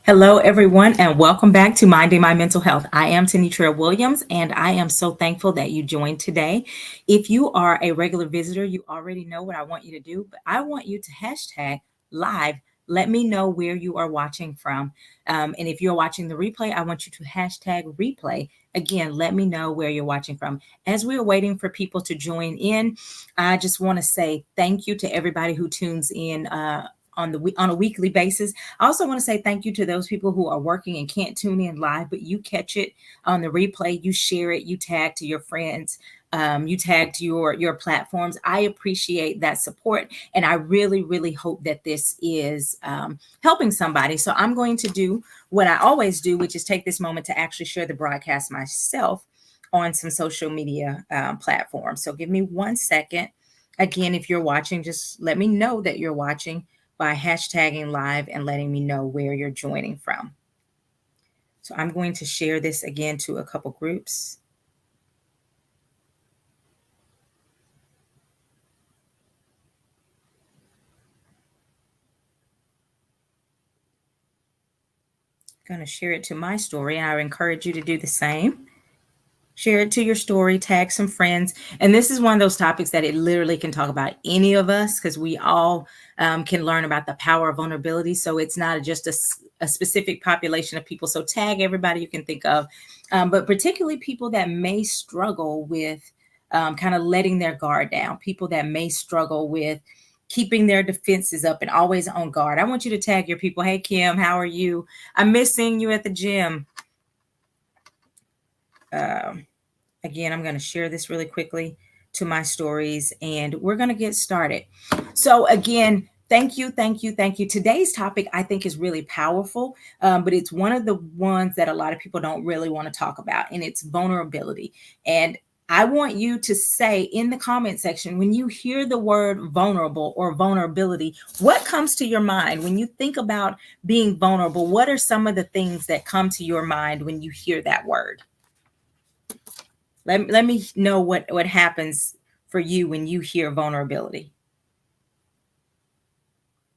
Hello, everyone, and welcome back to Minding My Mental Health. I am Tanitra Williams, and I am so thankful that you joined today. If you are a regular visitor, you already know what I want you to do, but I want you to hashtag live. Let me know where you are watching from. And if you're watching the replay, I want you to hashtag replay. Again, let me know where you're watching from. As we are waiting for people to join in, I just want to say thank you to everybody who tunes in on a weekly basis. I also want to say thank you to those people who are working and can't tune in live, but you catch it on the replay, you share it, you tag to your friends, you tag to your platforms. I appreciate that support, and I really, really hope that this is helping somebody. So I'm going to do what I always do, which is take this moment to actually share the broadcast myself on some social media platforms. So give me 1 second. Again, if you're watching, just let me know that you're watching by hashtagging live and letting me know where you're joining from. So I'm going to share this again to a couple groups. I'm going to share it to my story, and I would encourage you to do the same. Share it to your story, tag some friends. And this is one of those topics that it literally can talk about any of us, because we all can learn about the power of vulnerability. So it's not just a specific population of people. So tag everybody you can think of, but particularly people that may struggle with kind of letting their guard down, people that may struggle with keeping their defenses up and always on guard. I want you to tag your people. Hey, Kim, how are you? I miss seeing you at the gym. Again, I'm going to share this really quickly to my stories, and we're going to get started. So again, thank you, thank you, thank you. Today's topic, I think, is really powerful, but it's one of the ones that a lot of people don't really want to talk about, and it's vulnerability. And I want you to say in the comment section, when you hear the word vulnerable or vulnerability, what comes to your mind? When you think about being vulnerable, what are some of the things that come to your mind when you hear that word? Let me know what happens for you when you hear vulnerability.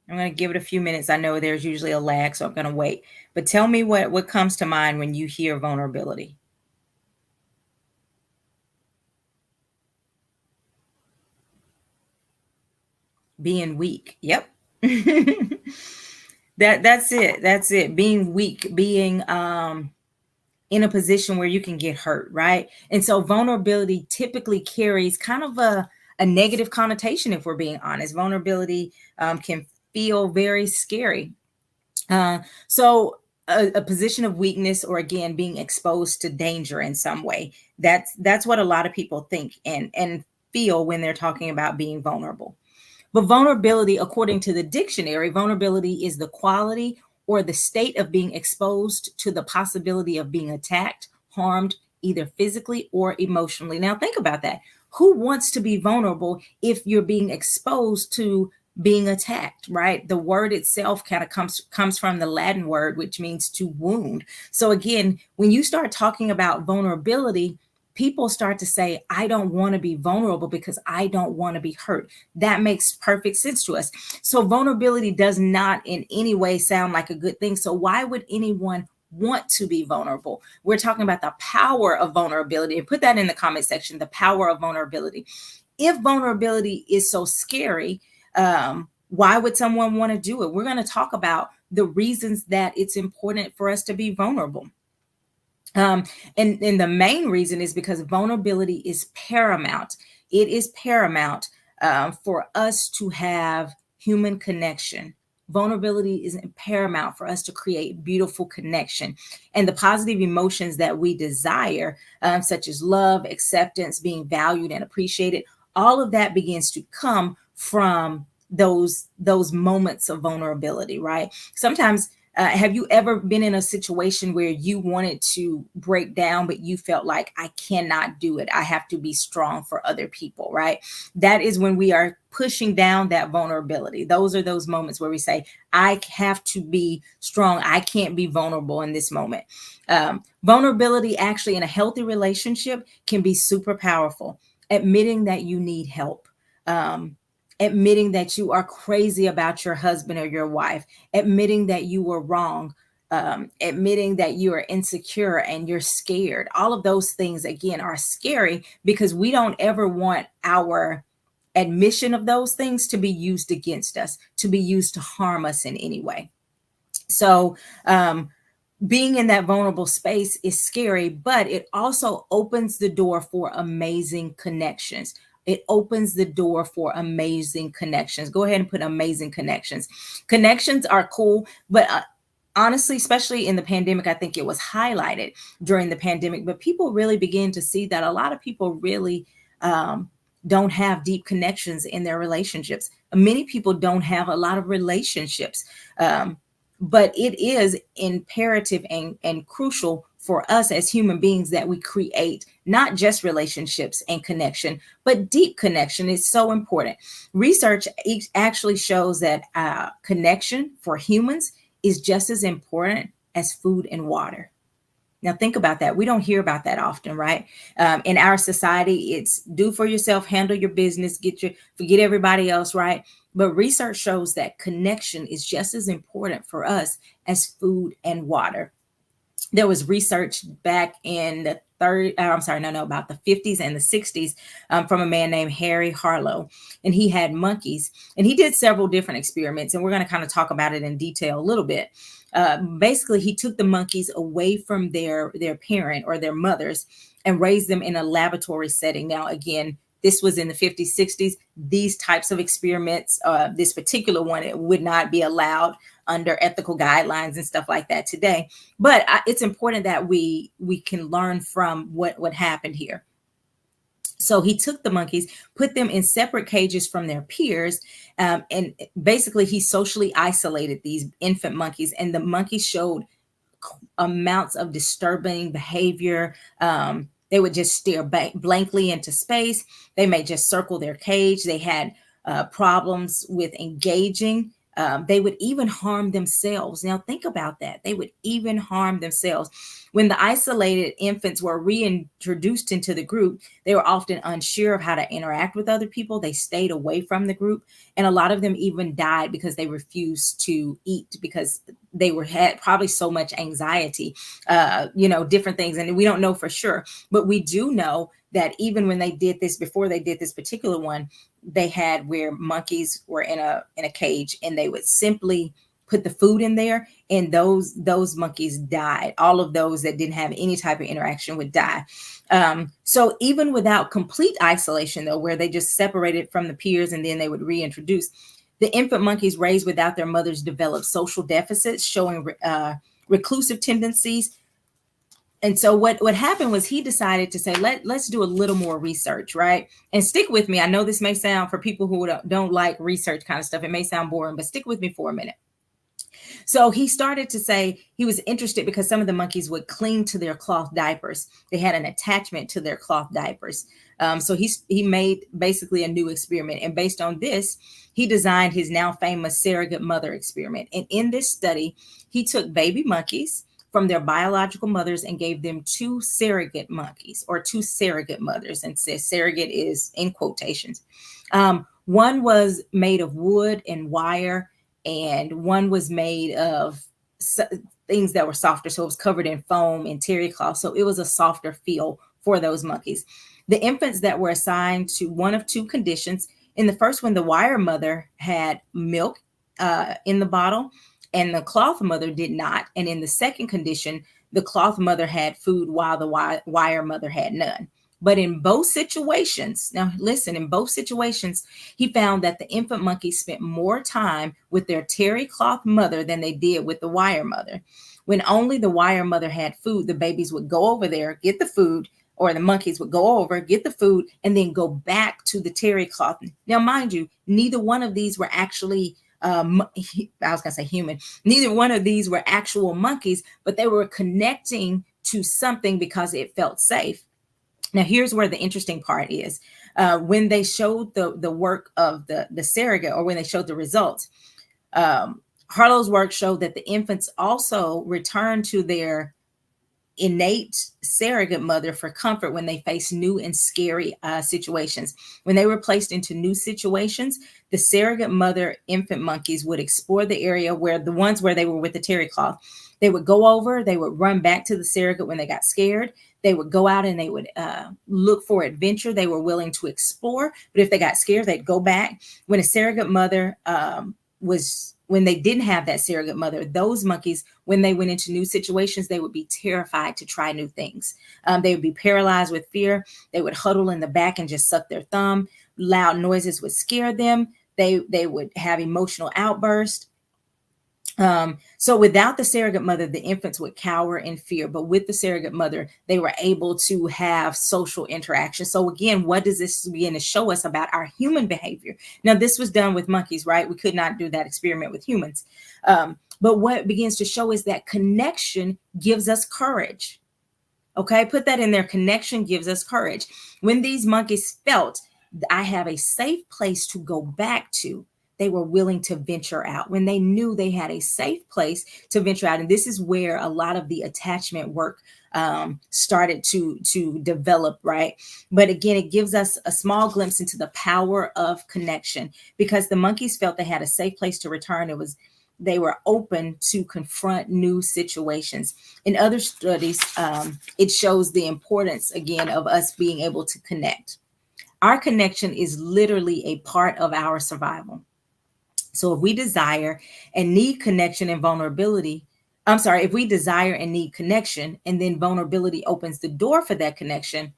I'm going to give it a few minutes. I know there's usually a lag, so I'm going to wait. But tell me what comes to mind when you hear vulnerability. Being weak. Yep. That's it. That's it. Being weak, being in a position where you can get hurt, right? And so vulnerability typically carries kind of a negative connotation, if we're being honest. Vulnerability can feel very scary. So a position of weakness, or again, being exposed to danger in some way. That's what a lot of people think and feel when they're talking about being vulnerable. But vulnerability, according to the dictionary, vulnerability is the quality or the state of being exposed to the possibility of being attacked, harmed, either physically or emotionally. Now, think about that. Who wants to be vulnerable if you're being exposed to being attacked, right? The word itself kind of comes from the Latin word, which means to wound. So again, when you start talking about vulnerability, people start to say, I don't want to be vulnerable because I don't want to be hurt. That makes perfect sense to us. So vulnerability does not in any way sound like a good thing. So why would anyone want to be vulnerable? We're talking about the power of vulnerability, and put that in the comment section, the power of vulnerability. If vulnerability is so scary, why would someone want to do it? We're going to talk about the reasons that it's important for us to be vulnerable. And the main reason is because vulnerability is paramount. It is paramount for us to have human connection. Vulnerability is paramount for us to create beautiful connection. And the positive emotions that we desire, such as love, acceptance, being valued and appreciated, all of that begins to come from those moments of vulnerability, right? Sometimes have you ever been in a situation where you wanted to break down, but you felt like, I cannot do it. I have to be strong for other people, right? That is when we are pushing down that vulnerability. Those are those moments where we say, I have to be strong. I can't be vulnerable in this moment. Vulnerability actually in a healthy relationship can be super powerful. Admitting that you need help. Admitting that you are crazy about your husband or your wife, admitting that you were wrong, admitting that you are insecure and you're scared. All of those things, again, are scary because we don't ever want our admission of those things to be used against us, to be used to harm us in any way. So, being in that vulnerable space is scary, but it also opens the door for amazing connections. It opens the door for amazing connections. Go ahead and put amazing connections. Connections are cool, but honestly, especially in the pandemic, I think it was highlighted during the pandemic, but people really began to see that a lot of people really don't have deep connections in their relationships. Many people don't have a lot of relationships. But it is imperative and crucial for us as human beings that we create not just relationships and connection, but deep connection is so important. Research actually shows that connection for humans is just as important as food and water. Now, think about that. We don't hear about that often, right? In our society, it's do for yourself, handle your business, forget everybody else, right? But research shows that connection is just as important for us as food and water. There was research back in the about the 50s and the 60s from a man named Harry Harlow. And he had monkeys and he did several different experiments. And we're going to kind of talk about it in detail a little bit. Basically, he took the monkeys away from their parent or their mothers and raised them in a laboratory setting. Now, again, this was in the 50s, 60s. These types of experiments, this particular one, it would not be allowed under ethical guidelines and stuff like that today. But it's important that we can learn from what happened here. So he took the monkeys, put them in separate cages from their peers, and basically he socially isolated these infant monkeys, and the monkeys showed amounts of disturbing behavior. They would just stare blankly into space. They may just circle their cage. They had problems with engaging. They would even harm themselves. Now, think about that. They would even harm themselves. When the isolated infants were reintroduced into the group, they were often unsure of how to interact with other people. They stayed away from the group. And a lot of them even died because they refused to eat because they had probably so much anxiety, different things. And we don't know for sure, but we do know that even when they did this, before they did this particular one, they had where monkeys were in a cage and they would simply put the food in there and those monkeys died. All of those that didn't have any type of interaction would die. So even without complete isolation, though, where they just separated from the peers and then they would reintroduce, the infant monkeys raised without their mothers developed social deficits, showing reclusive tendencies. And so what happened was he decided to say, let's do a little more research, right? And stick with me. I know this may sound, for people who don't like research kind of stuff, it may sound boring, but stick with me for a minute. So he started to say he was interested because some of the monkeys would cling to their cloth diapers. They had an attachment to their cloth diapers. So he made basically a new experiment. And based on this, he designed his now famous surrogate mother experiment. And in this study, he took baby monkeys from their biological mothers and gave them two surrogate monkeys or two surrogate mothers, and says surrogate is in quotations. One was made of wood and wire, and one was made of things that were softer. So it was covered in foam and terry cloth. So it was a softer feel for those monkeys. The infants that were assigned to one of two conditions. In the first one, the wire mother had milk in the bottle, and the cloth mother did not. And in the second condition, the cloth mother had food while the wire mother had none. But in both situations, now listen, in both situations, he found that the infant monkeys spent more time with their terry cloth mother than they did with the wire mother. When only the wire mother had food, the babies would go over there, get the food, or the monkeys would go over, get the food, and then go back to the terry cloth. Now, mind you, neither one of these were actually I was gonna say human. Neither one of these were actual monkeys, but they were connecting to something because it felt safe. Now, here's where the interesting part is. When they showed the work of the surrogate, or when they showed the results, Harlow's work showed that the infants also returned to their innate surrogate mother for comfort when they face new and scary situations. When they were placed into new situations, the surrogate mother infant monkeys would explore the area where the ones where they were with the terry cloth. They would go over, they would run back to the surrogate when they got scared. They would go out and they would look for adventure. They were willing to explore, but if they got scared, they'd go back. When a surrogate mother when they didn't have that surrogate mother, those monkeys, when they went into new situations, they would be terrified to try new things. They would be paralyzed with fear. They would huddle in the back and just suck their thumb. Loud noises would scare them. They would have emotional outbursts. So without the surrogate mother, the infants would cower in fear, but with the surrogate mother, they were able to have social interaction. So again, what does this begin to show us about our human behavior? Now, this was done with monkeys, right? We could not do that experiment with humans. But what it begins to show is that connection gives us courage. Okay, put that in there. Connection gives us courage. When these monkeys felt, I have a safe place to go back to, they were willing to venture out. When they knew they had a safe place to venture out. And this is where a lot of the attachment work started to develop, right? But again, it gives us a small glimpse into the power of connection, because the monkeys felt they had a safe place to return. They were open to confront new situations. In other studies, it shows the importance, again, of us being able to connect. Our connection is literally a part of our survival. So if we desire and need connection and vulnerability, if we desire and need connection and then vulnerability opens the door for that connection,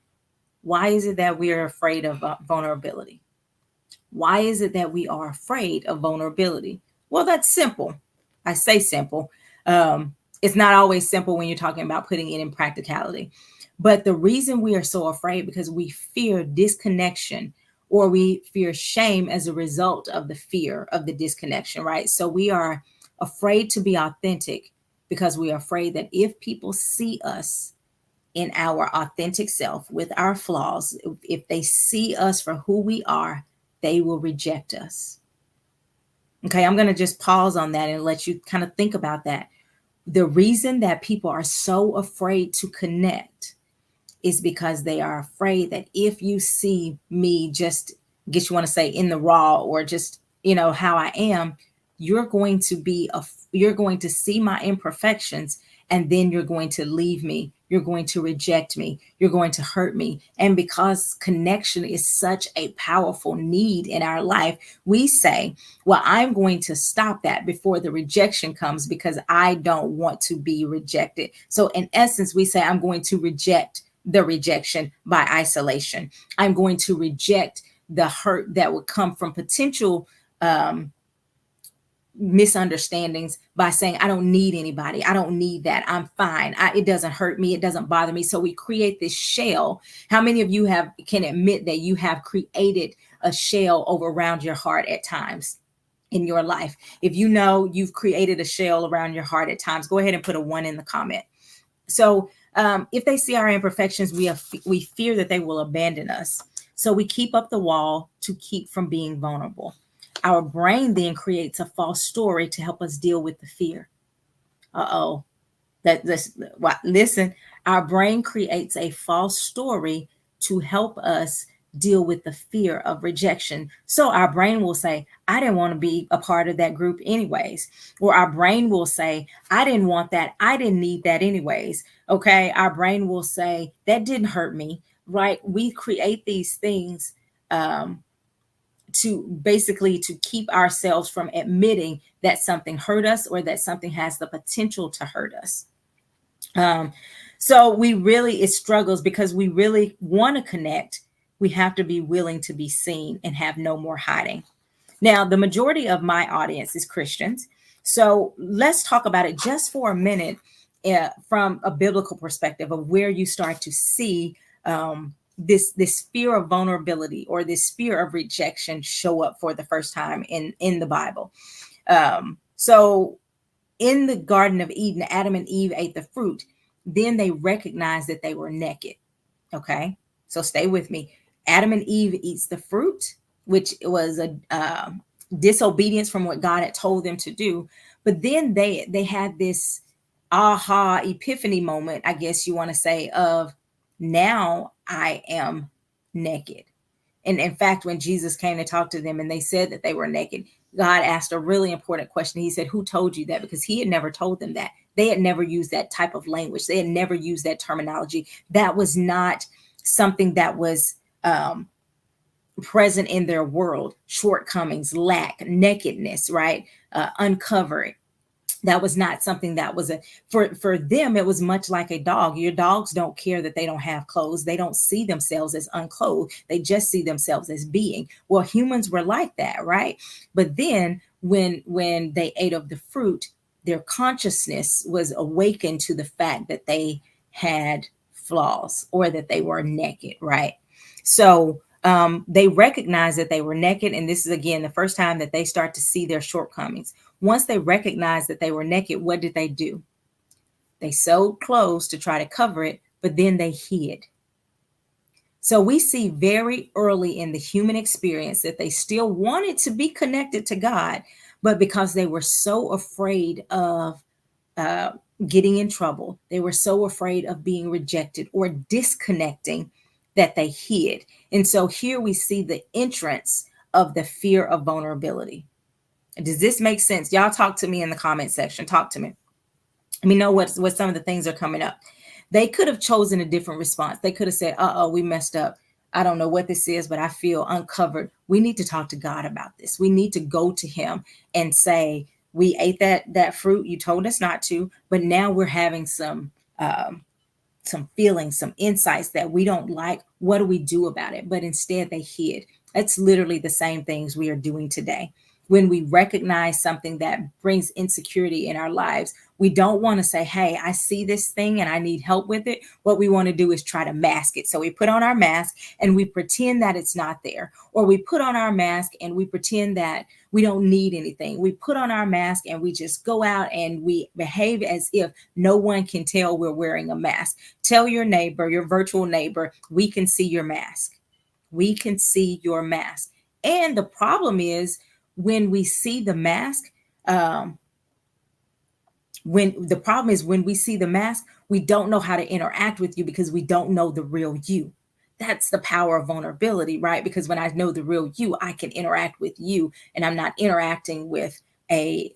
why is it that we are afraid of vulnerability? Why is it that we are afraid of vulnerability? Well, that's simple. I say simple. It's not always simple when you're talking about putting it in practicality. But the reason we are so afraid because we fear disconnection, or we fear shame as a result of the fear of the disconnection, right? So we are afraid to be authentic because we are afraid that if people see us in our authentic self with our flaws, if they see us for who we are, they will reject us. Okay, I'm going to just pause on that and let you kind of think about that. The reason that people are so afraid to connect is because they are afraid that if you see me just, you want to say in the raw, or just, how I am, you're going to see my imperfections, and then you're going to leave me. You're going to reject me. You're going to hurt me. And because connection is such a powerful need in our life, we say, well, I'm going to stop that before the rejection comes because I don't want to be rejected. So in essence, we say, I'm going to reject the rejection by isolation. I'm going to reject the hurt that would come from potential misunderstandings by saying, I don't need anybody. I don't need that. I'm fine. It doesn't hurt me. It doesn't bother me. So we create this shell. How many of you can admit that you have created a shell around your heart at times in your life? If you know you've created a shell around your heart at times, go ahead and put a 1 in the comment. So if they see our imperfections, we fear that they will abandon us. So we keep up the wall to keep from being vulnerable. Our brain then creates a false story to help us deal with the fear. Listen, our brain creates a false story to help us deal with the fear of rejection. So our brain will say, I didn't want to be a part of that group anyways. Or our brain will say, I didn't want that. I didn't need that anyways. Okay. Our brain will say, that didn't hurt me, right? We create these things to keep ourselves from admitting that something hurt us or that something has the potential to hurt us. So it struggles because we really want to connect. We have to be willing to be seen and have no more hiding. Now, the majority of my audience is Christians. So let's talk about it just for a minute from a biblical perspective of where you start to see this fear of vulnerability or this fear of rejection show up for the first time in the Bible. So in the Garden of Eden, Adam and Eve ate the fruit. Then they recognized that they were naked. Okay, so stay with me. Adam and Eve eats the fruit, which was a disobedience from what God had told them to do. But then they had this aha epiphany moment, I guess you want to say, of now I am naked. And in fact, when Jesus came to talk to them and they said that they were naked, God asked a really important question. He said, "Who told you that?" Because he had never told them that. They had never used that type of language. They had never used that terminology. That was not something that was present in their world. Shortcomings, lack, nakedness, right? Uncovering. That was not something that was a for them. It was much like a dog. Your dogs don't care that they don't have clothes. They don't see themselves as unclothed. They just see themselves as being. Well, humans were like that, right? But then when they ate of the fruit, their consciousness was awakened to the fact that they had flaws or that they were naked, right? So they recognized that they were naked, and this is again the first time that they start to see their shortcomings. Once they recognized that they were naked, what did they do? They sewed clothes to try to cover it, but then they hid. So we see very early in the human experience that they still wanted to be connected to God, but because they were so afraid of uh, getting in trouble, they were so afraid of being rejected or disconnecting that they hid. And so here we see the entrance of the fear of vulnerability. Does this make sense? Y'all talk to me in the comment section. Talk to me. Let me know what some of the things are coming up. They could have chosen a different response. They could have said, "Uh-oh, we messed up. I don't know what this is, but I feel uncovered. We need to talk to God about this. We need to go to him and say, we ate that fruit. You told us not to, but now we're having some feelings, some insights that we don't like. What do we do about it?" But instead, they hid. That's literally the same things we are doing today. When we recognize something that brings insecurity in our lives, we don't want to say, "Hey, I see this thing and I need help with it." What we want to do is try to mask it. So we put on our mask and we pretend that it's not there. Or we put on our mask and we pretend that we don't need anything. We put on our mask and we just go out and we behave as if no one can tell we're wearing a mask. Tell your neighbor, your virtual neighbor, "We can see your mask. We can see your mask." And the problem is when we see the mask, um, when we see the mask, we don't know how to interact with you because we don't know the real you. That's the power of vulnerability, right? Because when I know the real you, I can interact with you, and I'm not interacting with a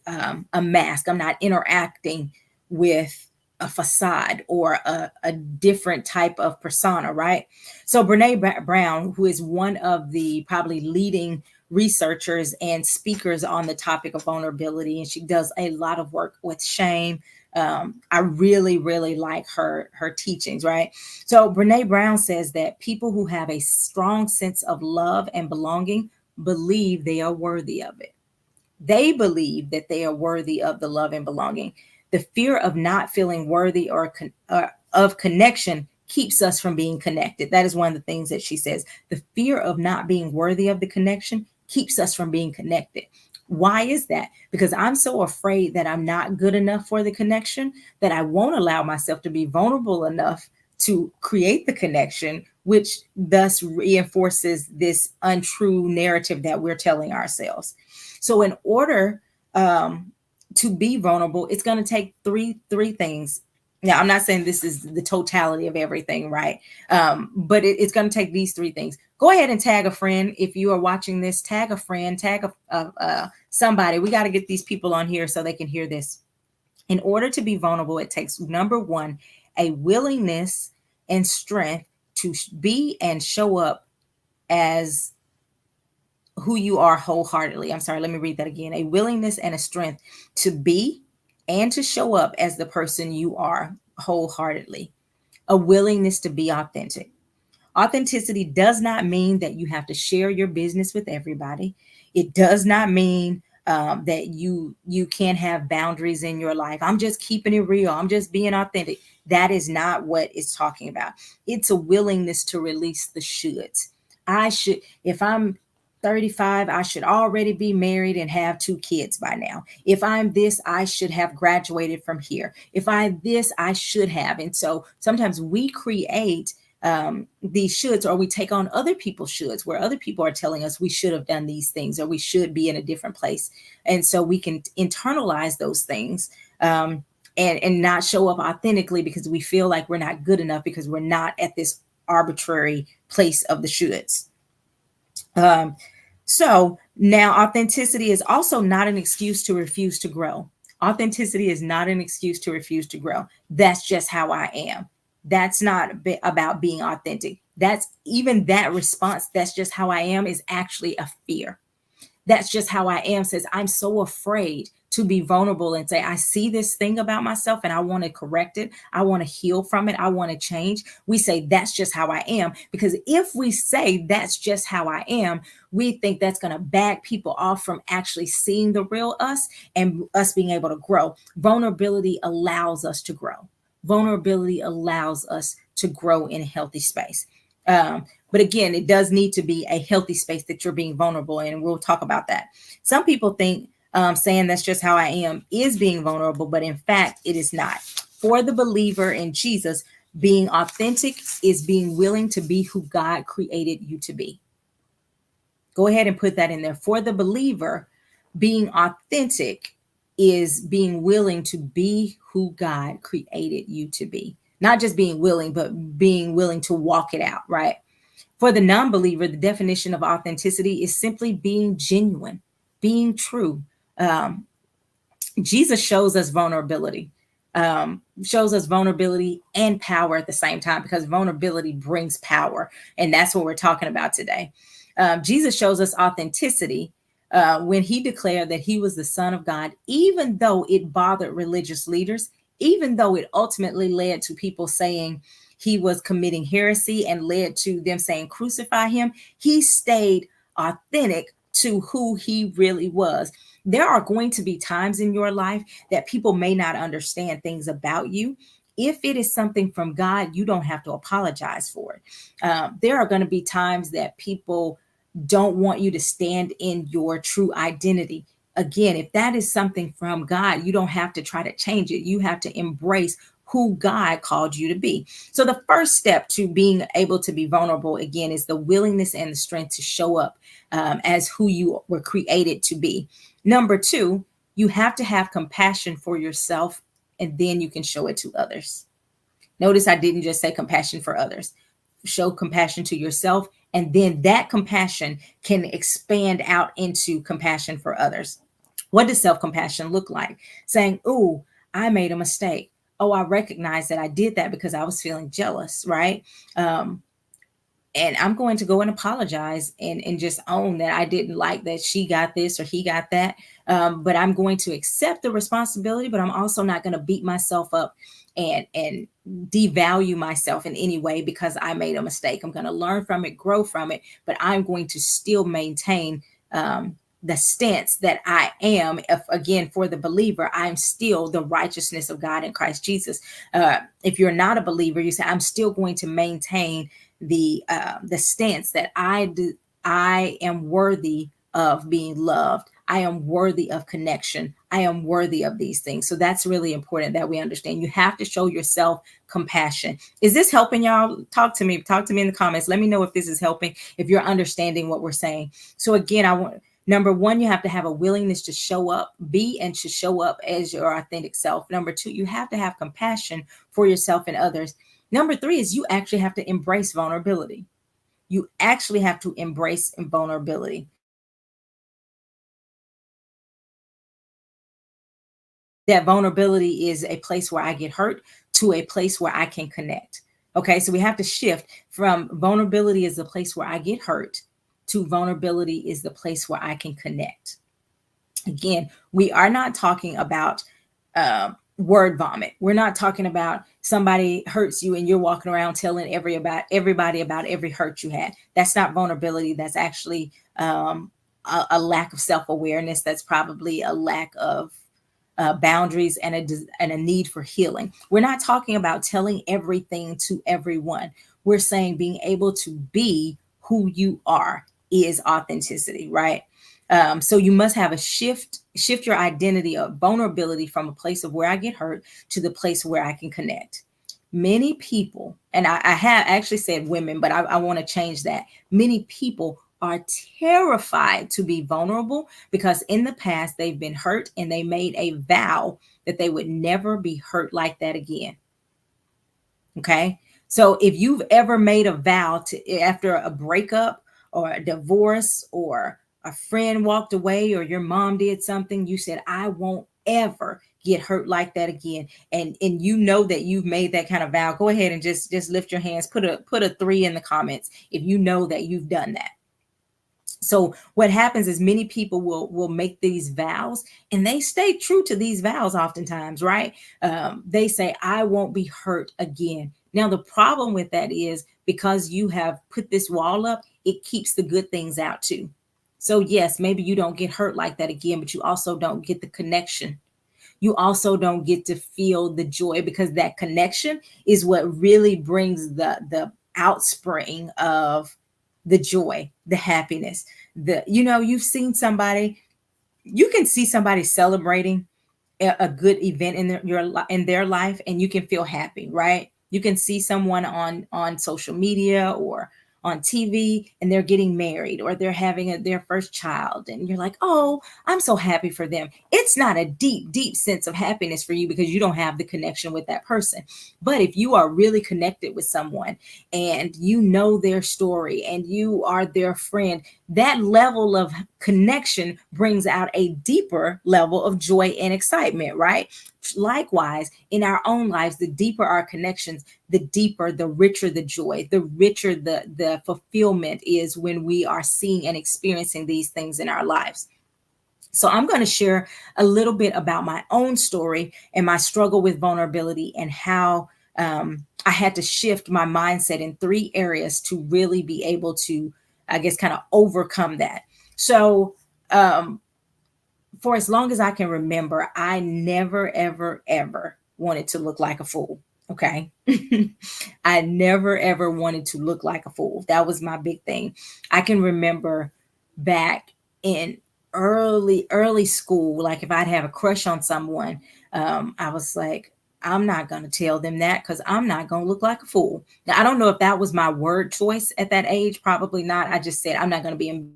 mask. I'm not interacting with a facade or a different type of persona, right? So Brene Brown, who is one of the probably leading researchers and speakers on the topic of vulnerability, and she does a lot of work with shame. I really, really like her teachings, right? So Brene Brown says that people who have a strong sense of love and belonging believe they are worthy of it. They believe that they are worthy of the love and belonging. The fear of not feeling worthy or of connection keeps us from being connected. That is one of the things that she says. The fear of not being worthy of the connection keeps us from being connected. Why is that? Because I'm so afraid that I'm not good enough for the connection that I won't allow myself to be vulnerable enough to create the connection, which thus reinforces this untrue narrative that we're telling ourselves. So, in order to be vulnerable, it's going to take three things. Now, I'm not saying this is the totality of everything, right? But it's going to take these three things. Go ahead and tag a friend. If you are watching this, tag a friend, tag somebody. We got to get these people on here so they can hear this. In order to be vulnerable, it takes, number one, a willingness and strength to be and show up as who you are wholeheartedly. I'm sorry, let me read that again. A willingness and a strength to be and to show up as the person you are wholeheartedly. A willingness to be authentic. Authenticity does not mean that you have to share your business with everybody. It does not mean that you can't have boundaries in your life. I'm just keeping it real. I'm just being authentic. That is not what it's talking about. It's a willingness to release the shoulds. I should, if I'm 35, I should already be married and have 2 kids by now. If I'm this, I should have graduated from here. If I'm this, I should have. And so sometimes we create these shoulds, or we take on other people's shoulds where other people are telling us we should have done these things or we should be in a different place. And so we can internalize those things. and not show up authentically because we feel like we're not good enough because we're not at this arbitrary place of the shoulds. So now authenticity is also not an excuse to refuse to grow. Authenticity is not an excuse to refuse to grow. That's just how I am. That's not about being authentic. That's even that response, that's just how I am, is actually a fear. That's just how I am says, I'm so afraid to be vulnerable and say, I see this thing about myself and I want to correct it. I want to heal from it. I want to change. We say, that's just how I am. Because if we say that's just how I am, we think that's going to back people off from actually seeing the real us and us being able to grow. Vulnerability allows us to grow. Vulnerability allows us to grow in a healthy space. But again, it does need to be a healthy space that you're being vulnerable in. And we'll talk about that. Some people think saying that's just how I am is being vulnerable, but in fact, it is not. For the believer in Jesus, being authentic is being willing to be who God created you to be. Go ahead and put that in there. For the believer, being authentic is being willing to be who God created you to be. Not just being willing, but being willing to walk it out, right? For the non-believer, the definition of authenticity is simply being genuine, being true. Jesus shows us vulnerability, and power at the same time, because vulnerability brings power. And that's what we're talking about today. Jesus shows us authenticity when he declared that he was the Son of God, even though it bothered religious leaders, even though it ultimately led to people saying he was committing heresy and led to them saying, crucify him. He stayed authentic to who he really was. There are going to be times in your life that people may not understand things about you. If it is something from God, you don't have to apologize for it. There are going to be times that people don't want you to stand in your true identity. Again, if that is something from God, you don't have to try to change it. You have to embrace who God called you to be. So the first step to being able to be vulnerable, again, is the willingness and the strength to show up as who you were created to be. Number two, you have to have compassion for yourself, and then you can show it to others. Notice I didn't just say compassion for others. Show compassion to yourself, and then that compassion can expand out into compassion for others. What does self-compassion look like? Saying, "Ooh, I made a mistake. Oh, I recognize that I did that because I was feeling jealous," right? And I'm going to go and apologize and just own that I didn't like that she got this or he got that. But I'm going to accept the responsibility, but I'm also not going to beat myself up and devalue myself in any way because I made a mistake. I'm going to learn from it, grow from it, but I'm going to still maintain the stance that I am. If, again, for the believer, I'm still the righteousness of God in Christ Jesus. If you're not a believer, you say, I'm still going to maintain the stance that I am worthy of being loved. I am worthy of connection. I am worthy of these things. So that's really important that we understand. You have to show yourself compassion. Is this helping y'all? Talk to me. Talk to me in the comments. Let me know if this is helping, if you're understanding what we're saying. So again, number one, you have to have a willingness to show up, be and to show up as your authentic self. Number two, you have to have compassion for yourself and others. Number three is you actually have to embrace vulnerability. You actually have to embrace vulnerability. That vulnerability is a place where I get hurt to a place where I can connect. Okay, so we have to shift from vulnerability is the place where I get hurt to vulnerability is the place where I can connect. Again, we are not talking about word vomit. We're not talking about somebody hurts you and you're walking around telling everybody about every hurt you had. That's not vulnerability. That's actually a lack of self-awareness. That's probably a lack of boundaries and a need for healing. We're not talking about telling everything to everyone. We're saying being able to be who you are is authenticity, right? So you must have a shift your identity of vulnerability from a place of where I get hurt to the place where I can connect. Many people, and I have actually said women, but I want to change that. Many people are terrified to be vulnerable because in the past they've been hurt and they made a vow that they would never be hurt like that again. Okay. So if you've ever made a vow to, after a breakup or a divorce or a friend walked away or your mom did something, you said, I won't ever get hurt like that again. And you know that you've made that kind of vow. Go ahead and just lift your hands, put a 3 in the comments if you know that you've done that. So what happens is many people will make these vows and they stay true to these vows oftentimes, right? They say, I won't be hurt again. Now the problem with that is because you have put this wall up, it keeps the good things out too. So yes, maybe you don't get hurt like that again, but you also don't get the connection. You also don't get to feel the joy, because that connection is what really brings the outspring of the joy, the happiness. You've seen somebody, you can see somebody celebrating a good event in in their life, and you can feel happy, right? You can see someone on social media or on TV, and they're getting married or they're having their first child, and you're like, oh, I'm so happy for them. It's not a deep sense of happiness for you because you don't have the connection with that person. But if you are really connected with someone and you know their story and you are their friend, that level of connection brings out a deeper level of joy and excitement, right? Likewise, in our own lives, the deeper our connections, the deeper, the richer the joy, the richer the fulfillment is when we are seeing and experiencing these things in our lives. So I'm going to share a little bit about my own story and my struggle with vulnerability and how I had to shift my mindset in 3 areas to really be able to, I guess, kind of overcome that. So, for as long as I can remember, I never, ever, ever wanted to look like a fool. Okay. I never, ever wanted to look like a fool. That was my big thing. I can remember back in early school, like if I'd have a crush on someone, I was like, I'm not going to tell them that because I'm not going to look like a fool. Now, I don't know if that was my word choice at that age. Probably not. I just said, I'm not going to be.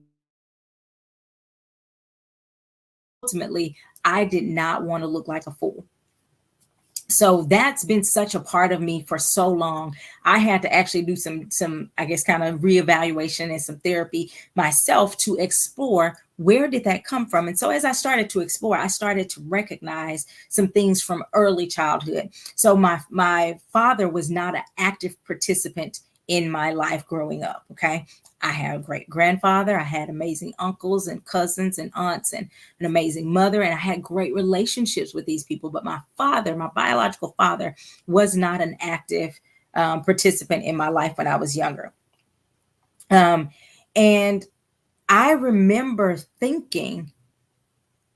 Ultimately, I did not want to look like a fool. So that's been such a part of me for so long. I had to actually do some I guess kind of reevaluation and some therapy myself to explore where did that come from. And so as I started to explore, I started to recognize some things from early childhood. So my father was not an active participant in my life growing up. Okay. I had a great grandfather. I had amazing uncles and cousins and aunts and an amazing mother. And I had great relationships with these people. But my father, my biological father, was not an active participant in my life when I was younger. And I remember thinking,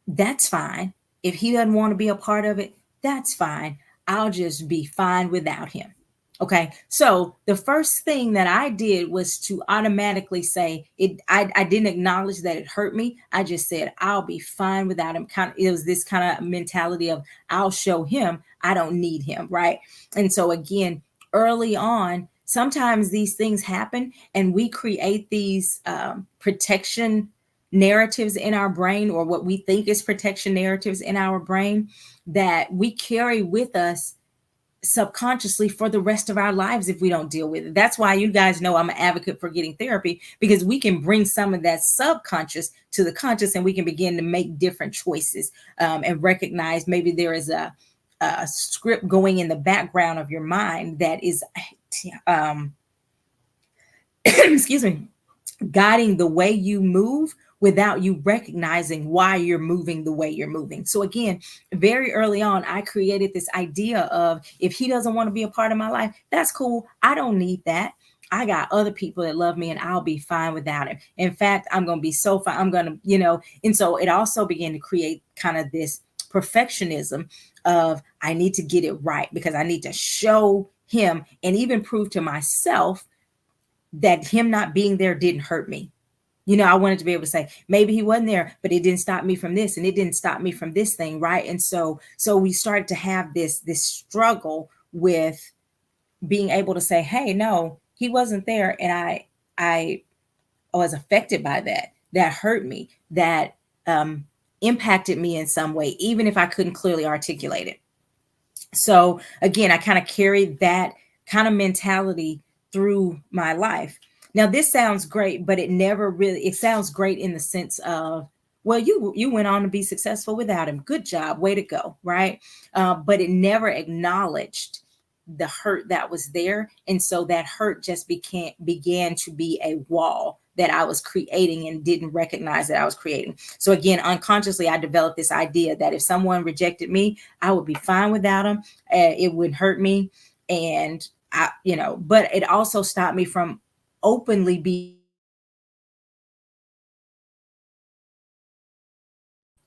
that's fine. If he doesn't want to be a part of it, that's fine. I'll just be fine without him. Okay. So the first thing that I did was to automatically say it. I didn't acknowledge that it hurt me. I just said, I'll be fine without him. It was this kind of mentality of I'll show him I don't need him. Right. And so again, early on, sometimes these things happen and we create these protection narratives in our brain, or what we think is protection narratives in our brain, that we carry with us subconsciously for the rest of our lives if we don't deal with it. That's why you guys know I'm an advocate for getting therapy, because we can bring some of that subconscious to the conscious and we can begin to make different choices and recognize maybe there is a script going in the background of your mind that is excuse me, guiding the way you move without you recognizing why you're moving the way you're moving. So again, very early on, I created this idea of if he doesn't want to be a part of my life, that's cool. I don't need that. I got other people that love me and I'll be fine without him. In fact, I'm going to be so fine. I'm going to, and so it also began to create kind of this perfectionism of I need to get it right because I need to show him and even prove to myself that him not being there didn't hurt me. I wanted to be able to say, maybe he wasn't there, but it didn't stop me from this, and it didn't stop me from this thing, right? And so we started to have this struggle with being able to say, hey, no, he wasn't there, and I was affected by that, that hurt me, that impacted me in some way, even if I couldn't clearly articulate it. So again, I kind of carried that kind of mentality through my life. Now this sounds great, but it never really, it sounds great in the sense of, well, you went on to be successful without him. Good job, way to go, right? But it never acknowledged the hurt that was there, and so that hurt just began to be a wall that I was creating and didn't recognize that I was creating. So again, unconsciously, I developed this idea that if someone rejected me, I would be fine without them. It wouldn't hurt me, and but it also stopped me from openly being.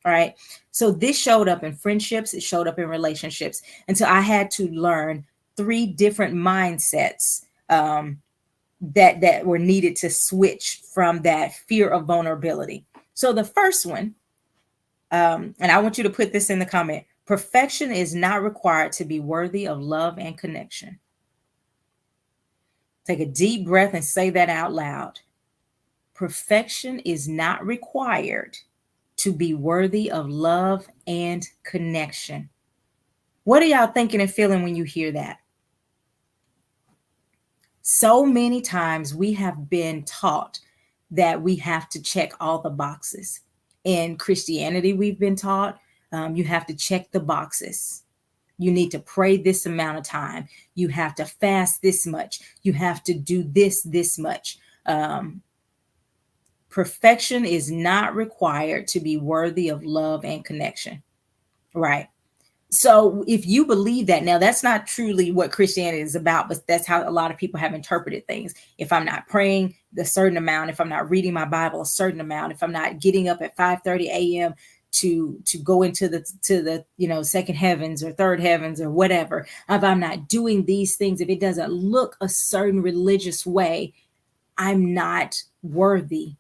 All right. So this showed up in friendships, it showed up in relationships. And so I had to learn three different mindsets that were needed to switch from that fear of vulnerability. So the first one, and I want you to put this in the comment: perfection is not required to be worthy of love and connection. Take a deep breath and say that out loud. Perfection is not required to be worthy of love and connection. What are y'all thinking and feeling when you hear that? So many times we have been taught that we have to check all the boxes. In Christianity, we've been taught you have to check the boxes. You need to pray this amount of time. You have to fast this much. You have to do this much. Perfection is not required to be worthy of love and connection, right? So if you believe that, now that's not truly what Christianity is about, but that's how a lot of people have interpreted things. If I'm not praying a certain amount, if I'm not reading my Bible a certain amount, if I'm not getting up at 5:30 a.m. to go into the second heavens or third heavens or whatever, if I'm not doing these things, if it doesn't look a certain religious way, I'm not worthy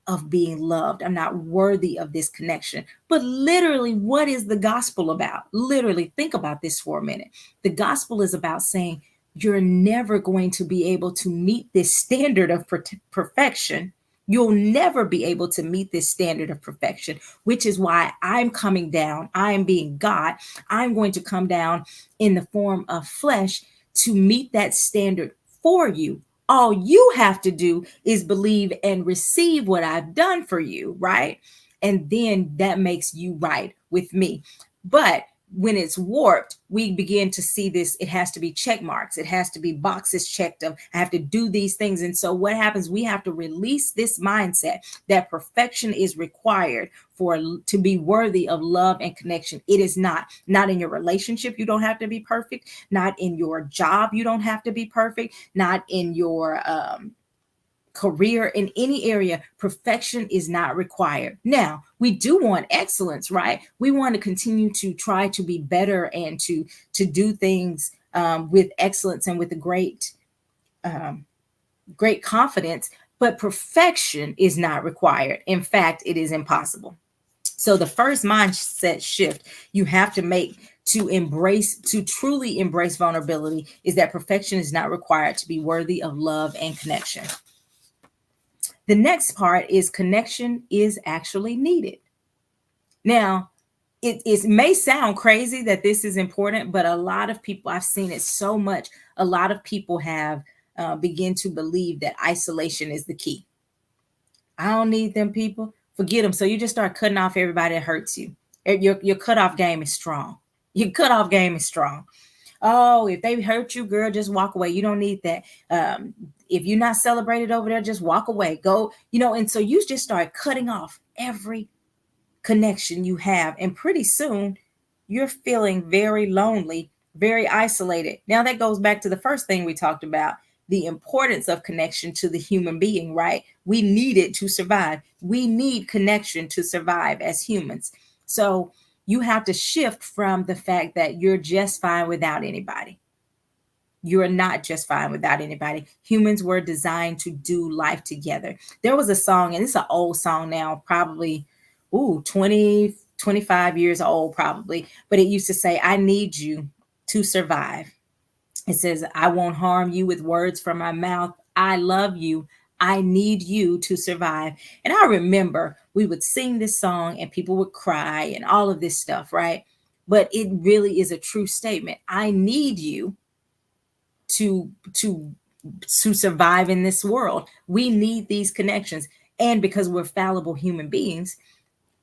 of being loved. I'm not worthy of this connection. But literally, what is the gospel about? Literally, think about this for a minute. The gospel is about saying you're never going to be able to meet this standard of perfection. You'll never be able to meet this standard of perfection, which is why I'm coming down. I am being God. I'm going to come down in the form of flesh to meet that standard for you. All you have to do is believe and receive what I've done for you, right? And then that makes you right with me. But when it's warped, we begin to see this. It has to be check marks. It has to be boxes checked of, I have to do these things. And so what happens? We have to release this mindset that perfection is required to be worthy of love and connection. It is not in your relationship. You don't have to be perfect. Not in your job. You don't have to be perfect. Not in your career, in any area. Perfection is not required. Now, we do want excellence, right? We want to continue to try to be better and to do things with excellence and with a great confidence. But perfection is not required. In fact, it is impossible. So the first mindset shift you have to make to truly embrace vulnerability is that perfection is not required to be worthy of love and connection. The next part is connection is actually needed. Now, it may sound crazy that this is important, but a lot of people, I've seen it so much, a lot of people have begin to believe that isolation is the key. I don't need them people. Forget them. So you just start cutting off everybody that hurts you. Your cutoff game is strong. Your cutoff game is strong. Oh, if they hurt you, girl, just walk away. You don't need that. If you're not celebrated over there, just walk away. Go, and so you just start cutting off every connection you have. And pretty soon you're feeling very lonely, very isolated. Now that goes back to the first thing we talked about, the importance of connection to the human being, right? We need it to survive. We need connection to survive as humans. So you have to shift from the fact that you're just fine without anybody. You're not just fine without anybody. Humans were designed to do life together. There was a song, and it's an old song now, probably 20, 25 years old, probably. But it used to say, I need you to survive. It says, I won't harm you with words from my mouth. I love you. I need you to survive. And I remember we would sing this song and people would cry and all of this stuff, right? But it really is a true statement. I need you to to to survive in this world. We need these connections. And because we're fallible human beings,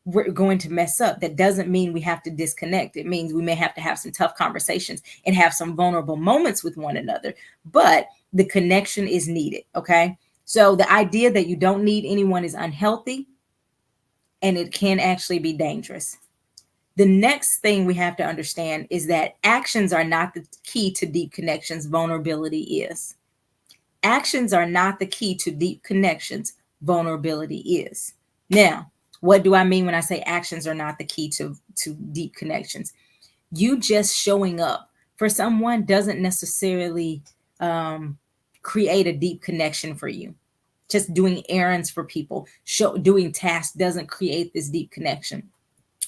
we're going to mess up. That doesn't mean we have to disconnect. It means we may have to have some tough conversations and have some vulnerable moments with one another, but the connection is needed. Okay. So the idea that you don't need anyone is unhealthy, and it can actually be dangerous. The next thing we have to understand is that actions are not the key to deep connections, vulnerability is. Actions are not the key to deep connections, vulnerability is. Now, what do I mean when I say actions are not the key to deep connections? You just showing up for someone doesn't necessarily create a deep connection for you. Just doing errands for people, doing tasks doesn't create this deep connection.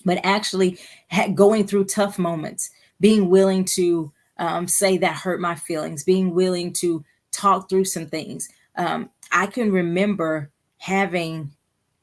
But actually going through tough moments, being willing to say that hurt my feelings, being willing to talk through some things. I can remember having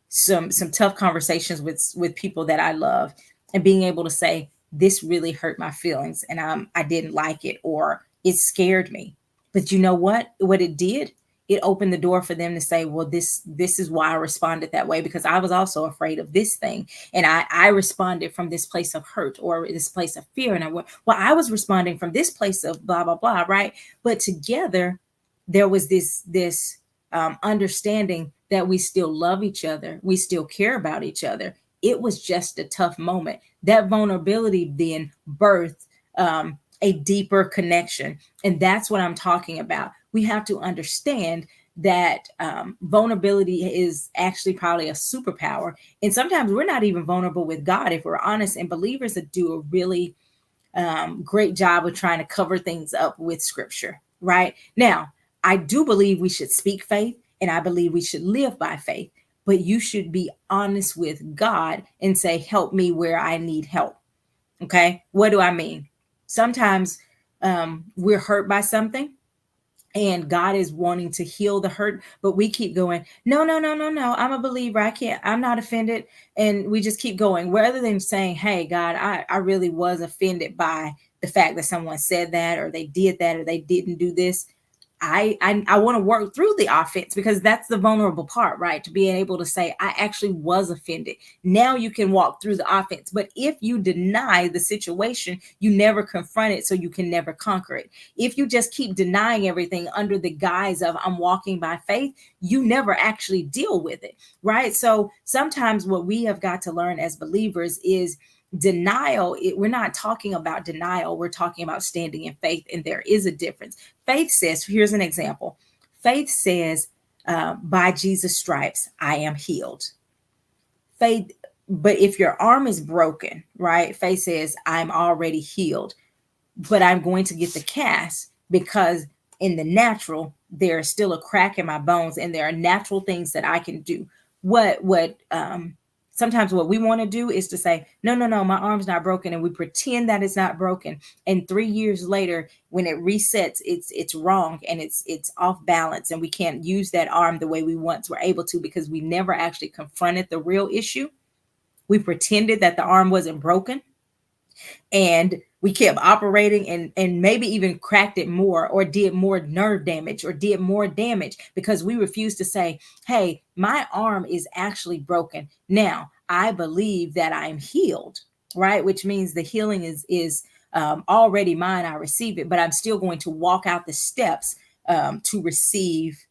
some tough conversations with people that I love, and being able to say, this really hurt my feelings, and I didn't like it, or it scared me. But you know what it did? It opened the door for them to say, well, this is why I responded that way, because I was also afraid of this thing, and I responded from this place of hurt or this place of fear, and I was responding from this place of blah blah blah, right? But together there was this understanding that we still love each other, we still care about each other. It was just a tough moment. That vulnerability then birthed a deeper connection, and that's what I'm talking about. We have to understand that vulnerability is actually probably a superpower, and sometimes we're not even vulnerable with God, if we're honest. And believers that do a really great job of trying to cover things up with scripture. Right now, I do believe we should speak faith, and I believe we should live by faith, but you should be honest with God and say, help me where I need help. Okay, what do I mean? Sometimes we're hurt by something, and God is wanting to heal the hurt, but we keep going, no, no, no, no, no, I'm a believer, I can't, I'm not offended. And we just keep going, rather than saying, hey, God, I really was offended by the fact that someone said that, or they did that, or they didn't do this. I want to work through the offense, because that's the vulnerable part, right? To being able to say, I actually was offended. Now you can walk through the offense. But if you deny the situation, you never confront it, so you can never conquer it. If you just keep denying everything under the guise of I'm walking by faith, you never actually deal with it, right? So sometimes what we have got to learn as believers is denial. We're not talking about denial, we're talking about standing in faith, and there is a difference. Faith says, here's an example. Faith says, by Jesus' stripes I am healed. Faith, but if your arm is broken, right, faith says I'm already healed, but I'm going to get the cast, because in the natural there is still a crack in my bones, and there are natural things that I can do. Sometimes what we want to do is to say, no, no, no, my arm's not broken, and we pretend that it's not broken. And 3 years later, when it resets, it's wrong, and it's off balance, and we can't use that arm the way we once were able to, because we never actually confronted the real issue. We pretended that the arm wasn't broken, and we kept operating, and maybe even cracked it more, or did more nerve damage, or did more damage, because we refused to say, hey, my arm is actually broken. Now I believe that I'm healed, right? Which means the healing is already mine. I receive it, but I'm still going to walk out the steps to receive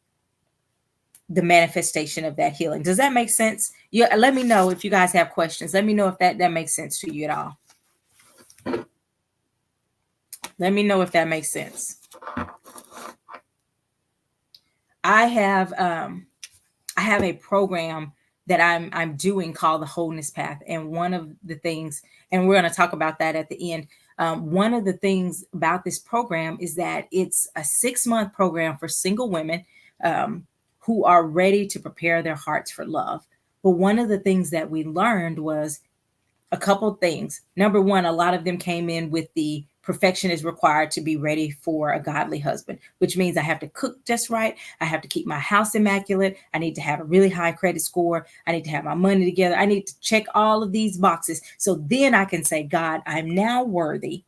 the manifestation of that healing. Does that make sense? Yeah. Let me know if you guys have questions. Let me know if that makes sense to you at all. Let me know if that makes sense. I have a program that I'm doing called the Wholeness Path, and one of the things, and we're going to talk about that at the end. One of the things about this program is that it's a 6-month program for single women who are ready to prepare their hearts for love. But one of the things that we learned was a couple things. Number one, a lot of them came in with the Perfection is required to be ready for a godly husband, which means I have to cook just right. I have to keep my house immaculate. I need to have a really high credit score. I need to have my money together. I need to check all of these boxes. So then I can say, God, I'm now worthy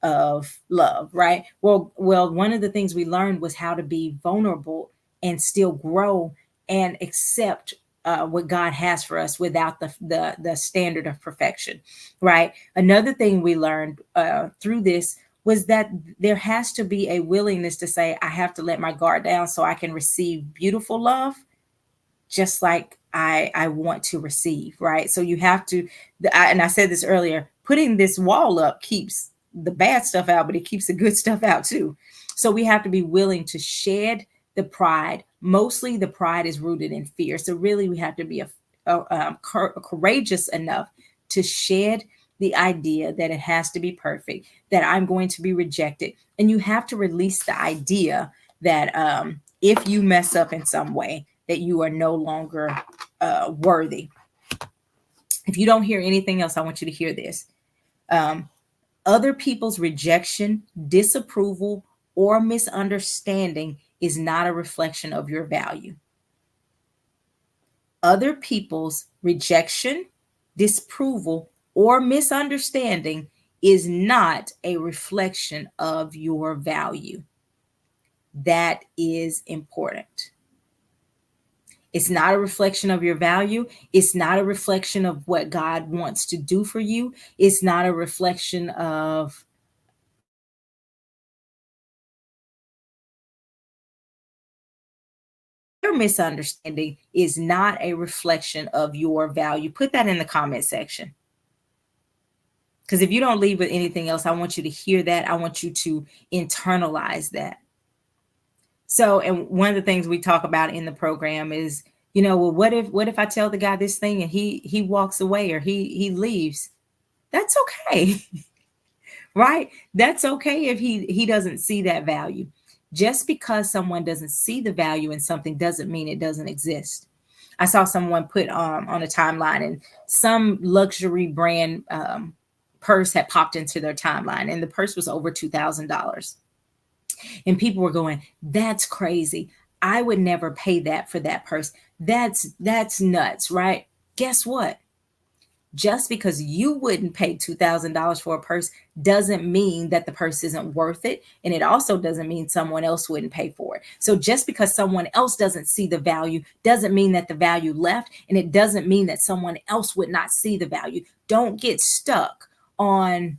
of love, right? Well, one of the things we learned was how to be vulnerable and still grow and accept what God has for us without the standard of perfection, right? Another thing we learned through this was that there has to be a willingness to say, I have to let my guard down so I can receive beautiful love, just like I want to receive, right? So you have to, and I said this earlier, putting this wall up keeps the bad stuff out, but it keeps the good stuff out too. So we have to be willing to shed the pride. Mostly the pride is rooted in fear. So really we have to be courageous enough to shed the idea that it has to be perfect, that I'm going to be rejected. And you have to release the idea that if you mess up in some way, that you are no longer worthy. If you don't hear anything else, I want you to hear this. Other people's rejection, disapproval, or misunderstanding is not a reflection of your value. Other people's rejection, disapproval, or misunderstanding is not a reflection of your value. That is important. It's not a reflection of your value. It's not a reflection of what God wants to do for you. It's not a reflection of your misunderstanding, is not a reflection of your value. Put that in the comment section. Because if you don't leave with anything else, I want you to hear that. I want you to internalize that. So, and one of the things we talk about in the program is, well, what if I tell the guy this thing and he walks away or he leaves? That's okay. Right? That's okay if he doesn't see that value. Just because someone doesn't see the value in something doesn't mean it doesn't exist. I saw someone put on a timeline, and some luxury brand purse had popped into their timeline, and the purse was over $2,000. And people were going, that's crazy. I would never pay that for that purse. That's nuts, right? Guess what? Just because you wouldn't pay $2,000 for a purse doesn't mean that the purse isn't worth it. And it also doesn't mean someone else wouldn't pay for it. So just because someone else doesn't see the value doesn't mean that the value left. And it doesn't mean that someone else would not see the value. Don't get stuck on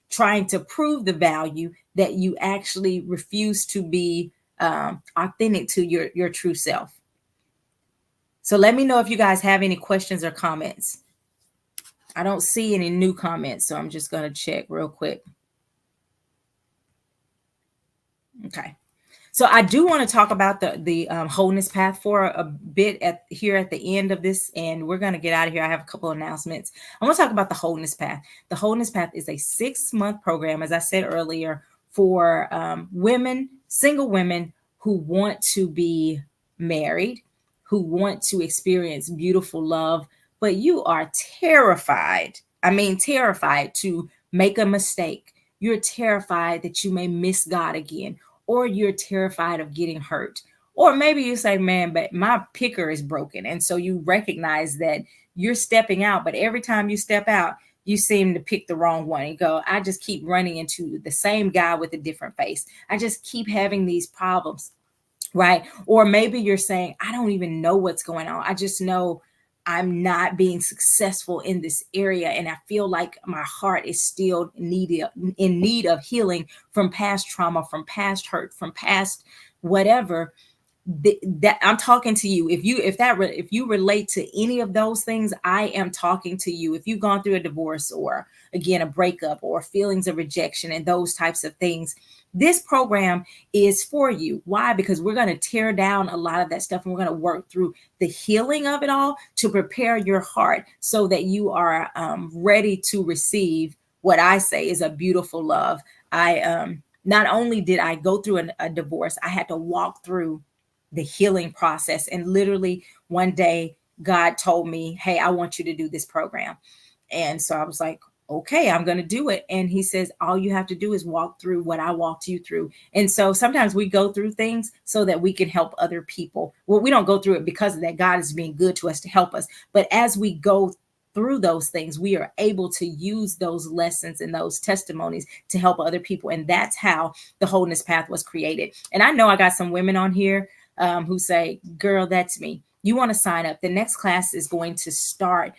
trying to prove the value that you actually refuse to be authentic to your true self. So let me know if you guys have any questions or comments. I don't see any new comments, so I'm just going to check real quick. Okay. So I do want to talk about the wholeness path for a bit here at the end of this, and we're going to get out of here. I have a couple of announcements. I want to talk about the wholeness path. The wholeness path is a 6-month program, as I said earlier, for women, single women who want to be married, who want to experience beautiful love, but you are terrified. I mean, terrified to make a mistake. You're terrified that you may miss God again, or you're terrified of getting hurt. Or maybe you say, man, but my picker is broken. And so you recognize that you're stepping out, but every time you step out, you seem to pick the wrong one and go, I just keep running into the same guy with a different face. I just keep having these problems, right? Or maybe you're saying, I don't even know what's going on. I just know I'm not being successful in this area. And I feel like my heart is still in need of healing from past trauma, from past hurt, from past whatever. That I'm talking to you. If you relate to any of those things, I am talking to you. If you've gone through a divorce, or again, a breakup, or feelings of rejection and those types of things, this program is for you. Why? Because we're going to tear down a lot of that stuff, and we're going to work through the healing of it all to prepare your heart so that you are ready to receive what I say is a beautiful love. Not only did I go through a divorce, I had to walk through the healing process. And literally one day, God told me, hey, I want you to do this program. And so I was like, okay, I'm going to do it. And he says, all you have to do is walk through what I walked you through. And so sometimes we go through things so that we can help other people. Well, we don't go through it because of that. God is being good to us to help us. But as we go through those things, we are able to use those lessons and those testimonies to help other people. And that's how the Wholeness Path was created. And I know I got some women on here who say, girl, that's me. You want to sign up. The next class is going to start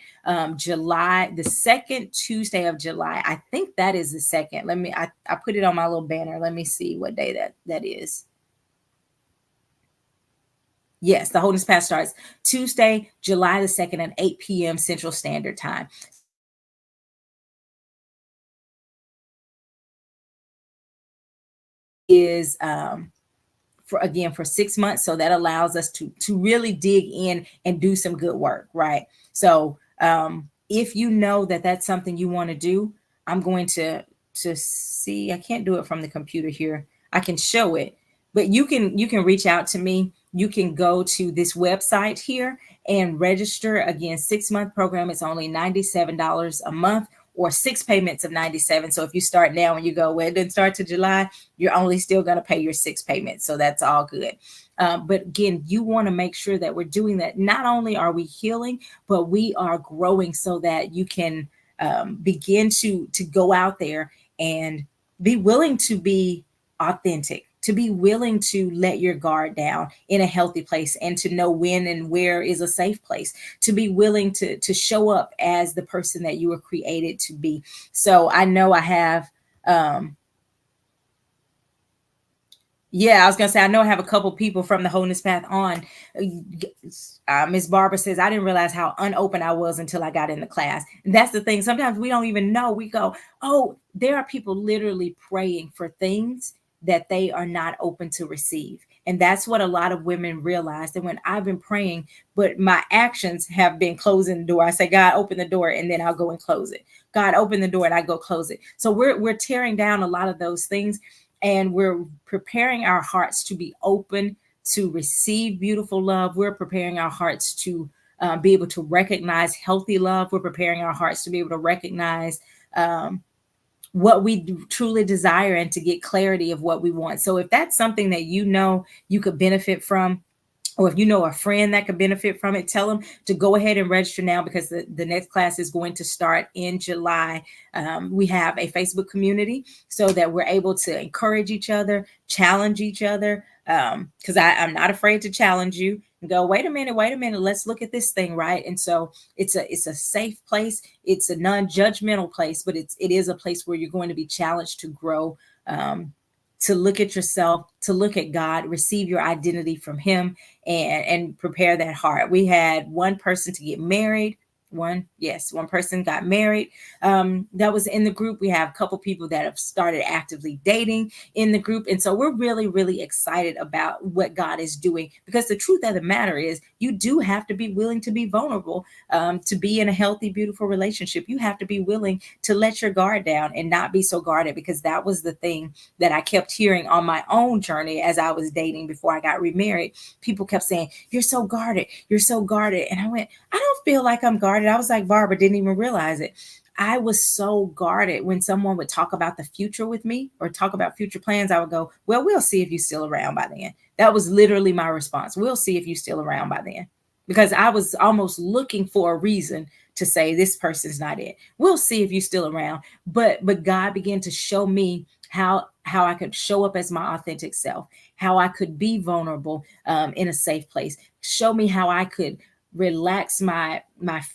July, the second Tuesday of July. I think that is the second. I put it on my little banner. Let me see what day that is. Yes, the Wholeness Path starts Tuesday, July the 2nd at 8 p.m. Central Standard Time. Is for 6 months, so that allows us to really dig in and do some good work, right? So if you know that that's something you want to do, I'm going to see. I can't do it from the computer here. I can show it, but you can reach out to me. You can go to this website here and register. Again, 6-month program. It's only $97 a month, or 6 payments of 97. So if you start now and you go, well, it didn't start to July, you're only still going to pay your 6 payments. So that's all good. But again, you want to make sure that we're doing that. Not only are we healing, but we are growing so that you can begin to go out there and be willing to be authentic, to be willing to let your guard down in a healthy place, and to know when and where is a safe place, to be willing to show up as the person that you were created to be. So I know I have yeah, I was gonna say, I know I have a couple people from the Wholeness Path on. Miss Barbara says, I didn't realize how unopened I was until I got in the class. And that's the thing. Sometimes we don't even know. We go, oh, there are people literally praying for things that they are not open to receive. And that's what a lot of women realize, that when I've been praying, but my actions have been closing the door. I say, God, open the door, and then I'll go and close it. God, open the door, and I go close it. So we're tearing down a lot of those things, and we're preparing our hearts to be open to receive beautiful love. We're preparing our hearts to be able to recognize healthy love. We're preparing our hearts to be able to recognize what we truly desire, and to get clarity of what we want. So if that's something that you know you could benefit from, or if you know a friend that could benefit from it, tell them to go ahead and register now, because the next class is going to start in July. We have a Facebook community so that we're able to encourage each other, challenge each other, because I'm not afraid to challenge you and go, wait a minute, let's look at this thing, right? And so it's a safe place. It's a non-judgmental place, but it is a place where you're going to be challenged to grow, to look at yourself, to look at God, receive your identity from Him, and prepare that heart. We had one person to get married. One person got married. That was in the group. We have a couple people that have started actively dating in the group. And so we're really, really excited about what God is doing, because the truth of the matter is, you do have to be willing to be vulnerable, to be in a healthy, beautiful relationship. You have to be willing to let your guard down and not be so guarded, because that was the thing that I kept hearing on my own journey as I was dating before I got remarried. People kept saying, you're so guarded. You're so guarded. And I went, I don't feel like I'm guarded. I was like, Barbara, didn't even realize it. I was so guarded. When someone would talk about the future with me or talk about future plans, I would go, well, we'll see if you're still around by then. That was literally my response. We'll see if you're still around by then. Because I was almost looking for a reason to say, this person's not it. We'll see if you're still around. But God began to show me how I could show up as my authentic self, how I could be vulnerable in a safe place. Show me how I could relax my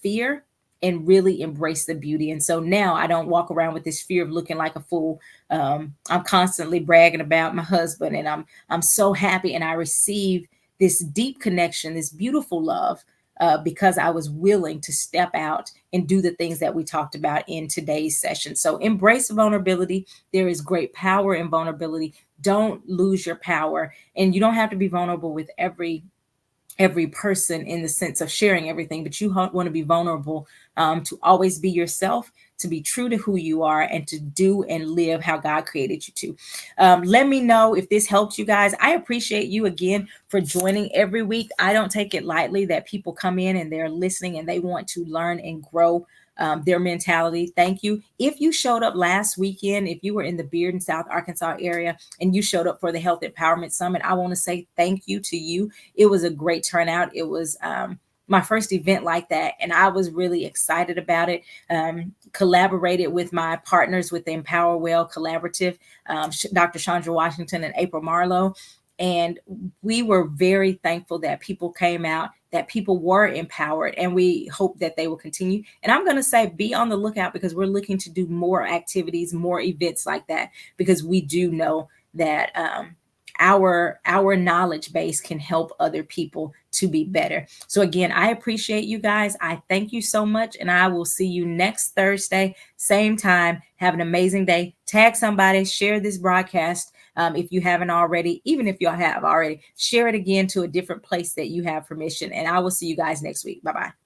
fear and really embrace the beauty. And so now I don't walk around with this fear of looking like a fool. I'm constantly bragging about my husband, and I'm so happy, and I receive this deep connection, this beautiful love, because I was willing to step out and do the things that we talked about in today's session. So embrace vulnerability. There is great power in vulnerability. Don't lose your power. And you don't have to be vulnerable with every person in the sense of sharing everything, but you want to be vulnerable, to always be yourself, to be true to who you are, and to do and live how God created you to. Let me know if this helped you guys. I appreciate you again for joining every week. I don't take it lightly that people come in and they're listening and they want to learn and grow their mentality. Thank you. If you showed up last weekend, if you were in the Bearden, South Arkansas area, and you showed up for the Health Empowerment Summit, I want to say thank you to you. It was a great turnout. It was my first event like that, and I was really excited about it. Collaborated with my partners with the Empower Well Collaborative, Dr. Chandra Washington and April Marlowe. And we were very thankful that people came out, that people were empowered, and we hope that they will continue. And I'm going to say, be on the lookout, because we're looking to do more activities, more events like that, because we do know that our knowledge base can help other people to be better. So again, I appreciate you guys. I thank you so much, and I will see you next Thursday, same time. Have an amazing day. Tag somebody, share this broadcast. If you haven't already, even if y'all have already, share it again to a different place that you have permission. And I will see you guys next week. Bye-bye.